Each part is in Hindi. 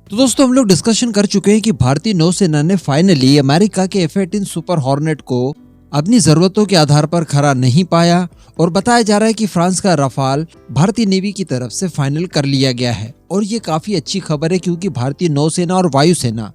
तो दोस्तों हम लोग डिस्कशन कर चुके हैं कि भारतीय नौसेना ने फाइनली अमेरिका के F-18 सुपर हॉर्नेट को अपनी जरूरतों के आधार पर खरा नहीं पाया और बताया जा रहा है कि फ्रांस का रफाल भारतीय नेवी की तरफ से फाइनल कर लिया गया है। और ये काफी अच्छी खबर है क्योंकि भारतीय नौसेना और वायुसेना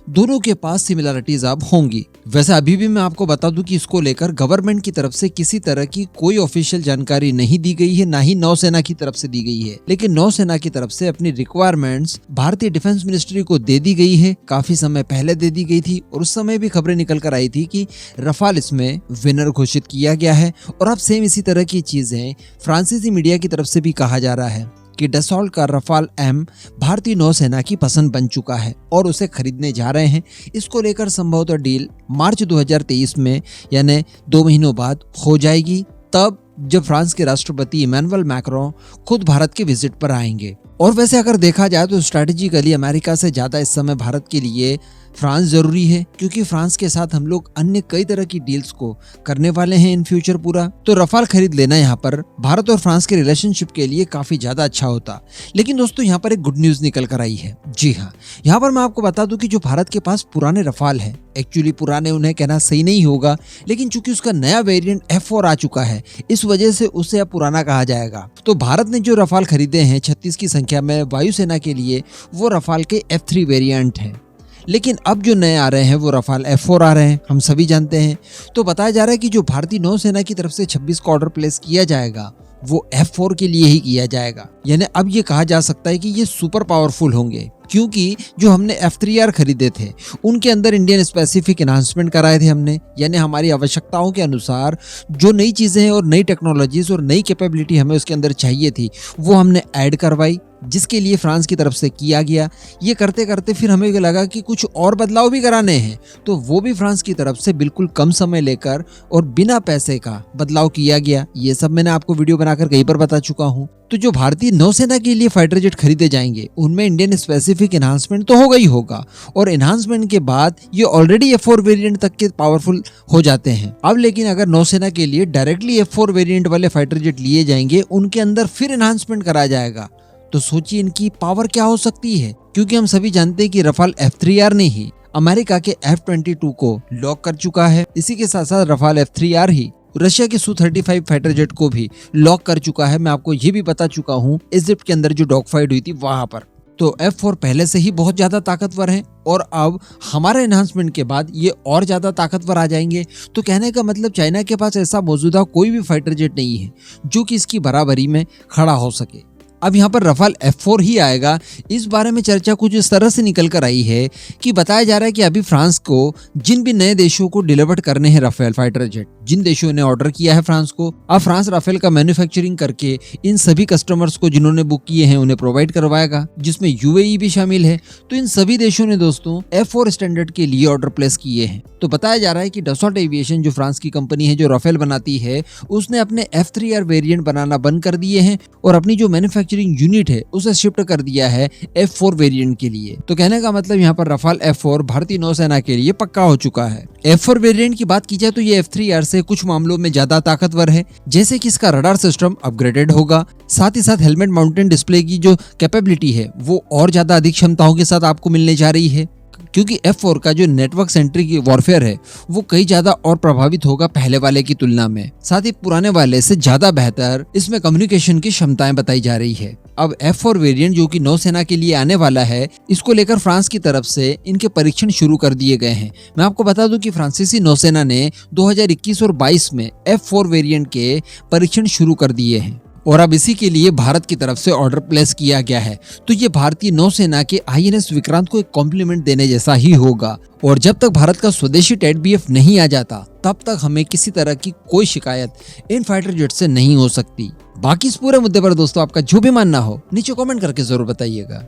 दोनों के पास सिमिलरिटीज अब होंगी। वैसे अभी भी मैं आपको बता दूं कि इसको लेकर गवर्नमेंट की तरफ से किसी तरह की कोई ऑफिशियल जानकारी नहीं दी गई है, ना ही नौसेना की तरफ से दी गई है। लेकिन नौसेना की तरफ से अपनी रिक्वायरमेंट्स भारतीय डिफेंस मिनिस्ट्री को दे दी गई है। काफी समय पहले दे दी गई थी और उस समय भी खबरें निकल कर आई थी कि रफाल इसमें विनर घोषित किया गया है। और अब सेम इसी तरह की चीजें फ्रांसीसी मीडिया की तरफ से भी कहा जा रहा है कि डसॉल्ट का रफाल एम भारतीय नौसेना की पसंद बन चुका है और उसे खरीदने जा रहे हैं। इसको लेकर संभवतः डील मार्च 2023 में यानी 2 महीनों बाद हो जाएगी, तब जब फ्रांस के राष्ट्रपति इमैनुअल मैक्रों खुद भारत के विजिट पर आएंगे। और वैसे अगर देखा जाए तो स्ट्रैटेजिकली अमेरिका से ज्यादा इस समय भारत के लिए फ्रांस जरूरी है, क्योंकि फ्रांस के साथ हम लोग अन्य कई तरह की डील्स को करने वाले हैं इन फ्यूचर पूरा। तो रफाल खरीद लेना यहाँ पर भारत और फ्रांस के रिलेशनशिप के लिए काफी ज्यादा अच्छा होता। लेकिन दोस्तों यहाँ पर एक गुड न्यूज निकल कर आई है। जी हाँ, यहाँ पर मैं आपको बता दूं कि जो भारत के पास पुराने रफाल है, एक्चुअली पुराने उन्हें कहना सही नहीं होगा, लेकिन चूंकि उसका नया वेरिएंट F4 आ चुका है, इस वजह से उसे अब पुराना कहा जाएगा। तो भारत ने जो रफाल खरीदे हैं 36 की संख्या में वायुसेना के लिए, वो रफाल के F3 वेरिएंट है। लेकिन अब जो नए आ रहे हैं वो रफाल F4 आ रहे हैं, हम सभी जानते हैं। तो बताया जा रहा है कि जो भारतीय नौसेना की तरफ से 26 का ऑर्डर प्लेस किया जाएगा वो F4 के लिए ही किया जाएगा। यानी अब ये कहा जा सकता है कि ये सुपर पावरफुल होंगे, क्योंकि जो हमने F3R खरीदे थे उनके अंदर इंडियन स्पेसिफिक एनहांसमेंट कराए थे हमने, यानी हमारी आवश्यकताओं के अनुसार जो नई चीजें हैं और नई टेक्नोलॉजीज और नई कैपेबिलिटी हमें उसके अंदर चाहिए थी वो हमने ऐड करवाई, जिसके लिए फ्रांस की तरफ से किया गया। ये करते करते फिर हमें लगा कि कुछ और बदलाव भी कराने हैं, तो वो भी फ्रांस की तरफ से बिल्कुल कम समय लेकर और बिना पैसे का बदलाव किया गया। ये सब मैंने आपको वीडियो बनाकर कहीं पर बता चुका हूँ। तो जो भारतीय नौसेना के लिए फाइटर जेट खरीदे जाएंगे उनमें इंडियन स्पेसिफिक एनहांसमेंट तो होगा ही होगा, और एनहांसमेंट के बाद ये ऑलरेडी F4 वेरिएंट तक के पावरफुल हो जाते हैं। अब लेकिन अगर नौसेना के लिए डायरेक्टली F4 वेरिएंट वाले फाइटर जेट लिए जाएंगे, उनके अंदर फिर एनहांसमेंट कराया जाएगा, तो सोचिए इनकी पावर क्या हो सकती है। क्योंकि हम सभी जानते हैं कि रफाल F3R ने ही अमेरिका के F-22 को लॉक कर चुका है। इसी के साथ साथ रफाल F3R ही रशिया के Su-35 फाइटर जेट को भी लॉक कर चुका है। मैं आपको ये भी बता चुका हूँ इजिप्ट के अंदर जो डॉग फाइट हुई थी वहां पर। तो F4 पहले से ही बहुत ज्यादा ताकतवर है और अब हमारे एनहांसमेंट के बाद ये और ज्यादा ताकतवर आ जाएंगे। तो कहने का मतलब चाइना के पास ऐसा मौजूदा कोई भी फाइटर जेट नहीं है जो कि इसकी बराबरी में खड़ा हो सके। अब यहाँ पर रफाल F4 ही आएगा, इस बारे में चर्चा कुछ इस तरह से निकल कर आई है कि बताया जा रहा है कि अभी फ्रांस को जिन भी नए देशों को डिलीवर करने हैं राफेल फाइटर जेट, जिन देशों ने ऑर्डर किया है फ्रांस को, अब फ्रांस राफेल का मैन्युफैक्चरिंग करके इन सभी कस्टमर्स को जिन्होंने बुक किए हैं उन्हें प्रोवाइड करवाएगा, जिसमें UAE भी शामिल है। तो इन सभी देशों ने दोस्तों F4 स्टैंडर्ड के लिए ऑर्डर प्लेस किए हैं। तो बताया जा रहा है कि डसॉल्ट एविएशन जो फ्रांस की कंपनी है जो राफेल बनाती है, उसने अपने F3R वेरिएंट बनाना बंद कर दिए हैं और अपनी जो मैन्युफैक्चरिंग यूनिट है उसे शिफ्ट कर दिया है F4 वेरिएंट के लिए। तो कहने का मतलब यहाँ पर रफाल F4 भारतीय नौसेना के लिए पक्का हो चुका है। F4 वेरिएंट की बात की जाए तो ये F3R से कुछ मामलों में ज्यादा ताकतवर है, जैसे कि इसका रडार सिस्टम अपग्रेडेड होगा, साथ ही साथ हेलमेट माउंटेड डिस्प्ले की जो कैपेबिलिटी है वो और ज्यादा अधिक क्षमताओं के साथ आपको मिलने जा रही है, क्योंकि F4 का जो नेटवर्क सेंट्रिक वॉरफेयर है वो कई ज्यादा और प्रभावित होगा पहले वाले की तुलना में। साथ ही पुराने वाले से ज्यादा बेहतर इसमें कम्युनिकेशन की क्षमताएं बताई जा रही है। अब F4 वेरिएंट जो कि नौसेना के लिए आने वाला है, इसको लेकर फ्रांस की तरफ से इनके परीक्षण शुरू कर दिए गए हैं। मैं आपको बता दूं कि फ्रांसीसी नौसेना ने 2021 और 22 में F4 वेरिएंट के परीक्षण शुरू कर दिए हैं और अब इसी के लिए भारत की तरफ से ऑर्डर प्लेस किया गया है। तो ये भारतीय नौसेना के INS विक्रांत को एक कॉम्प्लीमेंट देने जैसा ही होगा। और जब तक भारत का स्वदेशी TED-BF नहीं आ जाता तब तक हमें किसी तरह की कोई शिकायत इन फाइटर जेट से नहीं हो सकती। बाकी इस पूरे मुद्दे पर दोस्तों आपका जो भी मानना हो नीचे कमेंट करके जरूर बताइएगा।